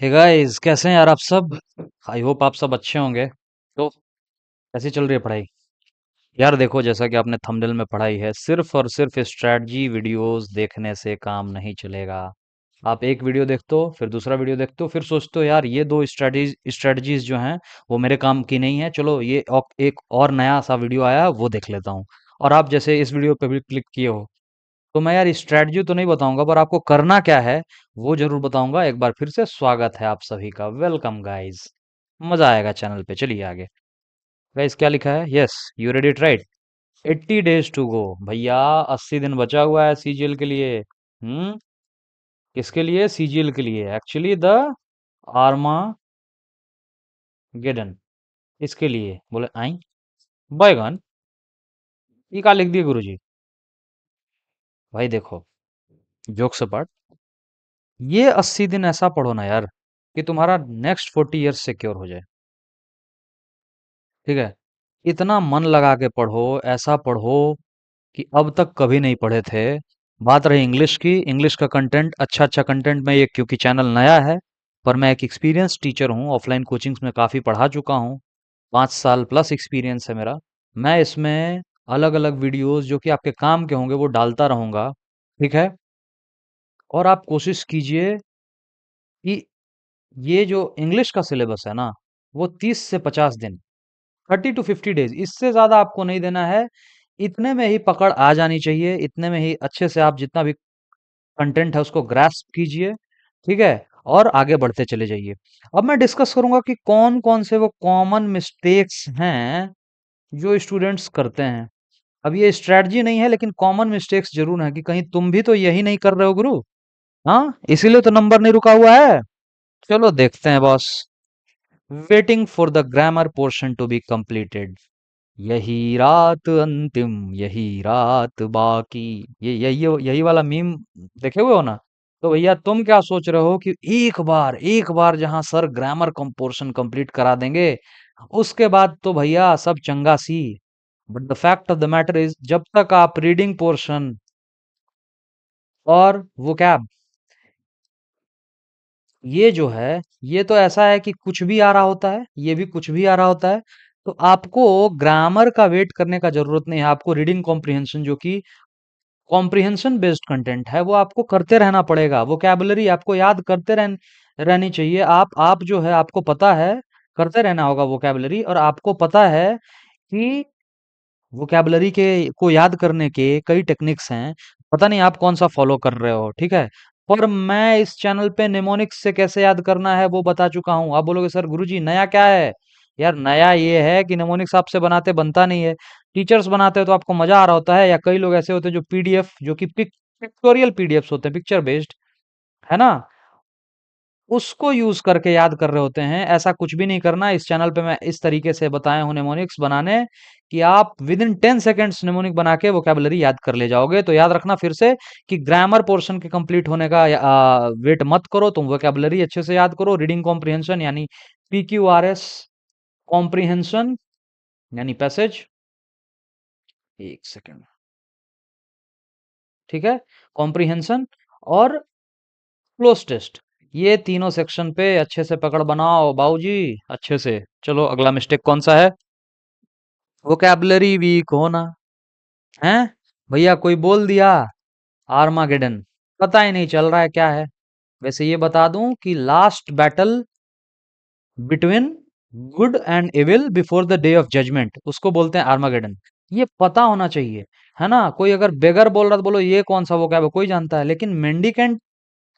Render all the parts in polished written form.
Hey guys, कैसे हैं यार आप सब। आई होप आप सब अच्छे होंगे। तो कैसी चल रही है पढ़ाई? यार देखो, जैसा कि आपने थंबनेल में पढ़ाई है, सिर्फ और सिर्फ स्ट्रेटजी वीडियोस देखने से काम नहीं चलेगा। आप एक वीडियो देखते हो, फिर दूसरा वीडियो देखते हो, फिर सोचते हो यार ये दो स्ट्रेटजीज जो हैं वो मेरे काम की नहीं है, चलो ये एक और नया सा वीडियो आया है, वो देख लेता हूँ। और आप जैसे इस वीडियो पे भी क्लिक किए हो, तो मैं यार स्ट्रेटजी तो नहीं बताऊंगा, पर आपको करना क्या है वो जरूर बताऊंगा। एक बार फिर से स्वागत है आप सभी का, वेलकम गाइस। मजा आएगा चैनल पे, चलिए आगे। गाइस क्या लिखा है? Yes, you ready right. 80 days to go भैया। 80 दिन बचा हुआ है सीजीएल के लिए। किसके लिए? सीजीएल के लिए, एक्चुअली द आर्मा गेडन। इसके लिए बोले आई बैगन। ये क्या लिख दिए गुरुजी? भाई देखो, जोक से पार्ट, ये 80 दिन ऐसा पढ़ो ना यार कि तुम्हारा नेक्स्ट 40 years सिक्योर हो जाए। ठीक है? इतना मन लगा के पढ़ो, ऐसा पढ़ो कि अब तक कभी नहीं पढ़े थे। बात रही इंग्लिश की, इंग्लिश का कंटेंट, अच्छा अच्छा कंटेंट में, ये क्योंकि चैनल नया है, पर मैं एक एक्सपीरियंस टीचर हूँ, ऑफलाइन कोचिंग्स में काफ़ी पढ़ा चुका हूँ। 5 साल प्लस एक्सपीरियंस है मेरा। मैं इसमें अलग अलग वीडियोस जो कि आपके काम के होंगे वो डालता रहूंगा। ठीक है? और आप कोशिश कीजिए कि ये जो इंग्लिश का सिलेबस है ना, वो 30 से 50 दिन, 30 to 50 days, इससे ज्यादा आपको नहीं देना है। इतने में ही पकड़ आ जानी चाहिए, इतने में ही अच्छे से आप जितना भी कंटेंट है उसको ग्रास्प कीजिए। ठीक है? और आगे बढ़ते चले जाइए। अब मैं डिस्कस करूंगा कि कौन कौन से वो कॉमन मिस्टेक्स हैं जो स्टूडेंट्स करते हैं। अब ये स्ट्रेटजी नहीं है, लेकिन कॉमन मिस्टेक्स जरूर है कि कहीं तुम भी तो यही नहीं कर रहे हो गुरु। हाँ, इसीलिए तो नंबर नहीं रुका हुआ है। चलो देखते हैं boss. Waiting for the grammar portion to be completed. यही रात अंतिम, यही रात बाकी। ये यही वाला मीम देखे हुए हो ना? तो भैया तुम क्या सोच रहे हो कि एक बार जहां सर ग्रामर पोर्शन कंप्लीट करा देंगे, उसके बाद तो भैया सब चंगा सी। But the fact of the matter is, जब तक आप रीडिंग पोर्शन और वोकैब, ये जो है, ये तो ऐसा है कि कुछ भी आ रहा होता है, ये भी कुछ भी आ रहा होता है। तो आपको ग्रामर का वेट करने का जरूरत नहीं है। आपको रीडिंग कॉम्प्रिहेंशन, जो कि कॉम्प्रिहेंशन बेस्ड कंटेंट है, वो आपको करते रहना पड़ेगा। वोकैबुलरी आपको याद करते रहनी चाहिए। आप जो है, आपको पता है, करते रहना होगा वोकैबुलरी। और आपको पता है कि वोकैबुलरी के को याद करने के कई टेक्निक्स हैं। पता नहीं आप कौन सा फॉलो कर रहे हो। ठीक है? पर मैं इस चैनल पे निमोनिक्स से कैसे याद करना है वो बता चुका हूँ। आप बोलोगे सर गुरुजी नया क्या है? यार नया ये है कि निमोनिक्स आपसे बनाते बनता नहीं है। टीचर्स बनाते हैं तो आपको मजा आ रहा होता है, या कई लोग ऐसे होते हैं जो पीडीएफ, जो कि पिक्टोरियल पीडीएफ होते हैं, पिक्चर बेस्ड, है ना, उसको यूज करके याद कर रहे होते हैं। ऐसा कुछ भी नहीं करना। इस चैनल पे मैं इस तरीके से बताया हूं नेमोनिक्स बनाने, कि आप विद इन 10 सेकेंड्स नेमोनिक बना के वोकेबलरी याद कर ले जाओगे। तो याद रखना फिर से कि ग्रामर पोर्शन के कंप्लीट होने का वेट मत करो, तुम वोकेबलरी अच्छे से याद करो। रीडिंग कॉम्प्रिहेंशन यानी PQRS, कॉम्प्रिहेंशन यानी पैसेज, एक सेकेंड, ठीक है, कॉम्प्रिहेंशन और क्लोज टेस्ट, ये तीनों सेक्शन पे अच्छे से पकड़ बनाओ बाबूजी, अच्छे से। चलो अगला मिस्टेक कौन सा है? वोकैबुलरी वीक होना है। भैया कोई बोल दिया आर्मागेडन, पता ही नहीं चल रहा है क्या है। वैसे ये बता दूं कि last battle between good and evil before the day of judgment, उसको बोलते हैं आर्मागेडन। ये पता होना चाहिए, है ना। कोई अगर बेगर बोल रहा तो बोलो ये कौन सा वोकैब है, कोई जानता है। लेकिन मेंडिकेंट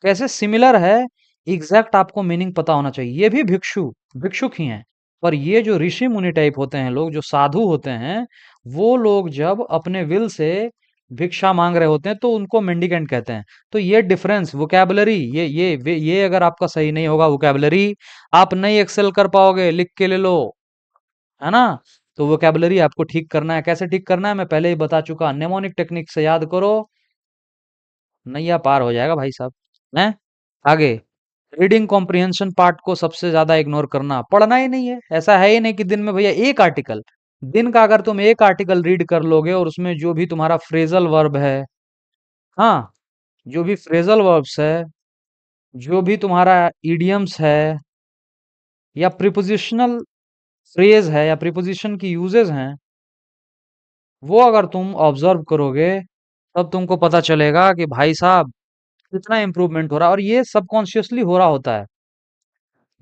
कैसे सिमिलर है, एग्जैक्ट आपको मीनिंग पता होना चाहिए। ये भी भिक्षुक ही हैं। पर ये जो ऋषि मुनि टाइप होते हैं लोग, जो साधु होते हैं, वो लोग जब अपने विल से भिक्षा मांग रहे होते हैं तो उनको मेंडिकेंट कहते हैं। तो ये डिफरेंस वोकैबुलरी, ये अगर आपका सही नहीं होगा वोकैबुलरी, आप नहीं एक्सेल कर पाओगे। लिख के ले लो, है ना। तो वोकैबुलरी आपको ठीक करना है। कैसे ठीक करना है मैं पहले ही बता चुका, नेमोनिक टेक्निक से याद करो, नैया पार हो जाएगा भाई साहब। हैं? आगे, रीडिंग कॉम्प्रिहेंशन पार्ट को सबसे ज्यादा इग्नोर करना, पढ़ना ही नहीं है। ऐसा है ही नहीं कि दिन में भैया एक आर्टिकल, दिन का अगर तुम एक आर्टिकल रीड कर लोगे और उसमें जो भी तुम्हारा फ्रेजल वर्ब है, हाँ, जो भी फ्रेजल वर्ब्स है, जो भी तुम्हारा इडियम्स है या प्रीपोजिशनल फ्रेज है या प्रीपोजिशन की यूजेस हैं, वो अगर तुम ऑब्जर्व करोगे तब तुमको पता चलेगा कि भाई साहब कितना इम्प्रूवमेंट हो रहा है। और ये सबकॉन्शियसली हो रहा होता है।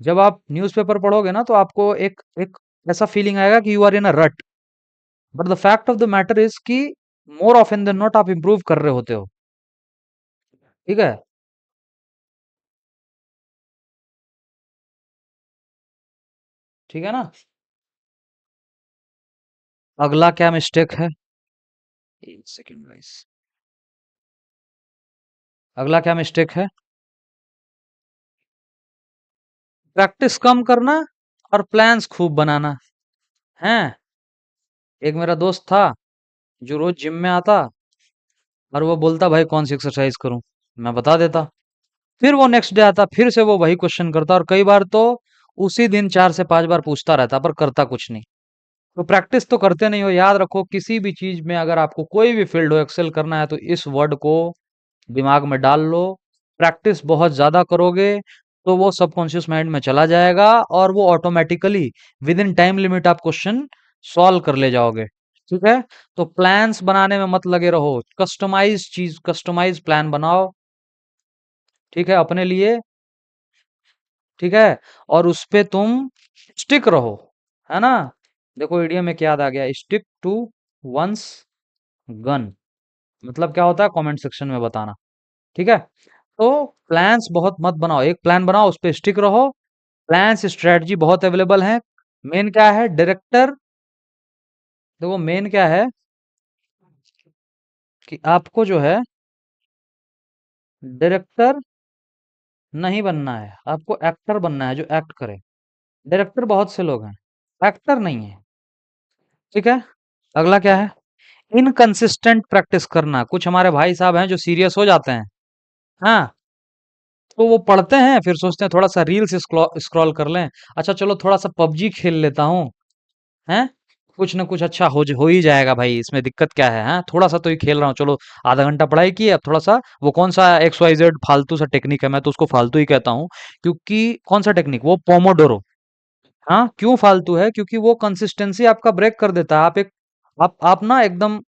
जब आप न्यूज़पेपर पढ़ोगे ना तो आपको एक एक ऐसा फीलिंग आएगा कि यू आर इन अ रट, but the fact of the matter is कि मोर ऑफन देन नॉट आप इम्प्रूव कर रहे होते हो। ठीक है। ठीक है ना। अगला क्या मिस्टेक है? एक सेकेंड गाइस। अगला क्या मिस्टेक है? प्रैक्टिस कम करना और प्लान्स खूब बनाना है। एक मेरा दोस्त था जो रोज जिम में आता और वो बोलता भाई कौन सी एक्सरसाइज करूं, मैं बता देता। फिर वो नेक्स्ट डे आता, फिर से वो वही क्वेश्चन करता, और कई बार तो उसी दिन 4 से 5 बार पूछता रहता पर करता कुछ नहीं। तो प्रैक्टिस तो करते नहीं हो। याद रखो, किसी भी चीज में अगर आपको कोई भी फील्ड हो एक्सेल करना है तो इस वर्ड को दिमाग में डाल लो। प्रैक्टिस बहुत ज्यादा करोगे तो वो सबकॉन्शियस माइंड में चला जाएगा और वो automatically with in time limit आप क्वेश्चन सॉल्व कर ले जाओगे। ठीक है। तो प्लान्स बनाने में मत लगे रहो, कस्टमाइज चीज, कस्टमाइज प्लान बनाओ। ठीक है, अपने लिए। ठीक है। और उस पे तुम स्टिक रहो, है ना। देखो इडियम में क्या याद आ गया, स्टिक टू वंस गन। मतलब क्या होता है, कमेंट सेक्शन में बताना। ठीक है। तो प्लान्स बहुत मत बनाओ, एक प्लान बनाओ उस पे स्टिक रहो। प्लान्स स्ट्रेटजी बहुत अवेलेबल है। मेन क्या है, डायरेक्टर। देखो मेन क्या है कि आपको जो है डायरेक्टर नहीं बनना है, आपको एक्टर बनना है जो एक्ट करे। डायरेक्टर बहुत से लोग हैं, एक्टर नहीं है। ठीक है। अगला क्या है, इनकंसिस्टेंट प्रैक्टिस करना। कुछ हमारे भाई साहब हैं जो सीरियस हो जाते हैं। हाँ। तो वो पढ़ते हैं फिर सोचते हैं थोड़ा सा रील्स स्क्रॉल कर लें, अच्छा चलो थोड़ा सा पबजी खेल लेता हूँ, हैं। कुछ ना कुछ अच्छा हो ही जाएगा भाई, इसमें दिक्कत क्या है, हाँ थोड़ा सा तो ही खेल रहा हूँ, चलो आधा घंटा पढ़ाई की, अब थोड़ा सा वो कौन सा एक्स वाई जेड फालतू सा टेक्निक है, मैं तो उसको फालतू ही कहता हूँ। क्योंकि कौन सा टेक्निक, वो पोमोडोरो। हाँ क्यों फालतू है, क्योंकि वो कंसिस्टेंसी आपका ब्रेक कर देता है। आप ना एकदम,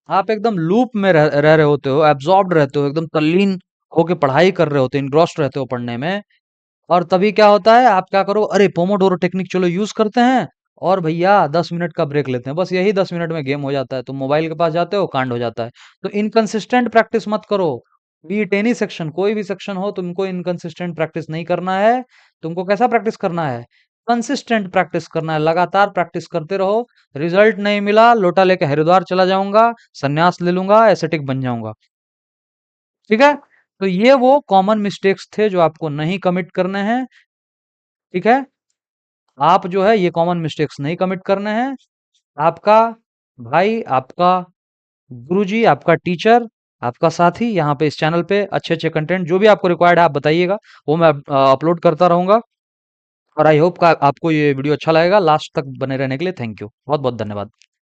आप एकदम लूप में रह रहे होते हो, एब्जॉर्ब्ड रहते हो, एकदम तल्लीन होके पढ़ाई कर रहे होते हो, इनग्रॉस्ड रहते हो पढ़ने में। और तभी क्या होता है, आप क्या करो, अरे पोमोडोरो टेक्निक चलो यूज करते हैं, और भैया 10 मिनट का ब्रेक लेते हैं, बस यही 10 मिनट में गेम हो जाता है, तुम मोबाइल के पास जाते हो कांड हो जाता है। तो इनकंसिस्टेंट प्रैक्टिस मत करो। बी इट एनी सेक्शन, कोई भी सेक्शन हो, तुमको इनकंसिस्टेंट प्रैक्टिस नहीं करना है। तुमको कैसा प्रैक्टिस करना है, कंसिस्टेंट प्रैक्टिस करना है, लगातार प्रैक्टिस करते रहो। रिजल्ट नहीं मिला, लोटा लेके हरिद्वार चला जाऊंगा, संन्यास ले लूंगा, एसेटिक बन जाऊंगा। ठीक है। तो ये वो कॉमन मिस्टेक्स थे जो आपको नहीं कमिट करने हैं। ठीक है। आप जो है ये कॉमन मिस्टेक्स नहीं कमिट करने हैं। आपका भाई, आपका गुरुजी, आपका टीचर, आपका साथी यहाँ पे इस चैनल पे अच्छे अच्छे कंटेंट जो भी आपको रिक्वायर्ड है आप बताइएगा, वो मैं अपलोड करता रहूंगा। और आई होप का आपको ये वीडियो अच्छा लगेगा। लास्ट तक बने रहने के लिए थैंक यू, बहुत बहुत धन्यवाद।